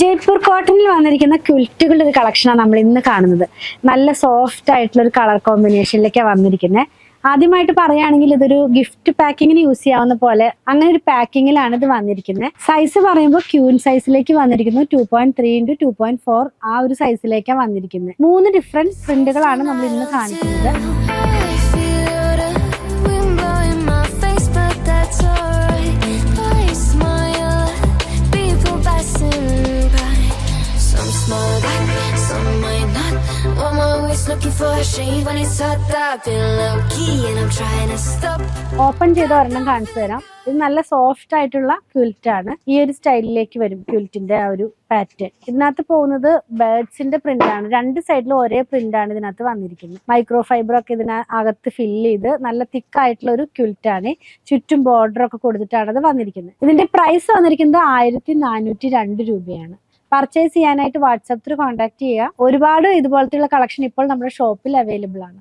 ജയ്പൂർ കോട്ടണിൽ വന്നിരിക്കുന്ന ക്വിൽറ്റുകളുടെ ഒരു കളക്ഷനാണ് നമ്മൾ ഇന്ന് കാണുന്നത്. നല്ല സോഫ്റ്റ് ആയിട്ടുള്ള ഒരു കളർ കോമ്പിനേഷനിലേക്കാണ് വന്നിരിക്കുന്നത്. ആദ്യമായിട്ട് പറയുകയാണെങ്കിൽ ഇതൊരു ഗിഫ്റ്റ് പാക്കിങ്ങിന് യൂസ് ചെയ്യാവുന്ന പോലെ അങ്ങനെ ഒരു പാക്കിങ്ങിലാണ് ഇത് വന്നിരിക്കുന്നത്. സൈസ് പറയുമ്പോൾ ക്യൂൻ സൈസിലേക്ക് വന്നിരിക്കുന്നു. 2.3 x 2.4 ആ ഒരു സൈസിലേക്കാണ് വന്നിരിക്കുന്നത്. 3 ഡിഫറെന്റ് പ്രിന്റുകളാണ് നമ്മൾ ഇന്ന് കാണിക്കുന്നത്. ഓപ്പൺ ചെയ്ത ഒരെണ്ണം കാണിച്ചു തരാം. ഇത് നല്ല സോഫ്റ്റ് ആയിട്ടുള്ള ക്വിൽറ്റ് ആണ്. ഈ ഒരു സ്റ്റൈലിലേക്ക് വരും ക്വിൽറ്റിന്റെ ആ ഒരു പാറ്റേൺ. ഇതിനകത്ത് പോകുന്നത് ബേർഡ്സിന്റെ പ്രിന്റ് ആണ്. 2 സൈഡിലും ഒരേ പ്രിന്റ് ആണ് ഇതിനകത്ത് വന്നിരിക്കുന്നത്. മൈക്രോ ഫൈബർ ഒക്കെ ഇതിനകത്ത് ഫില്ല് ചെയ്ത് നല്ല തിക്ക് ആയിട്ടുള്ള ഒരു ക്വിൽറ്റ് ആണ്. ചുറ്റും ബോർഡർ ഒക്കെ കൊടുത്തിട്ടാണ് അത് വന്നിരിക്കുന്നത്. ഇതിന്റെ പ്രൈസ് വന്നിരിക്കുന്നത് 1402 രൂപയാണ്. പർച്ചേസ് ചെയ്യാനായിട്ട് വാട്സാപ്പ് ത്രൂ കോൺടാക്ട് ചെയ്യുക. ഒരുപാട് ഇതുപോലത്തെയുള്ള കളക്ഷൻ ഇപ്പോൾ നമ്മുടെ ഷോപ്പിൽ അവൈലബിൾ ആണ്.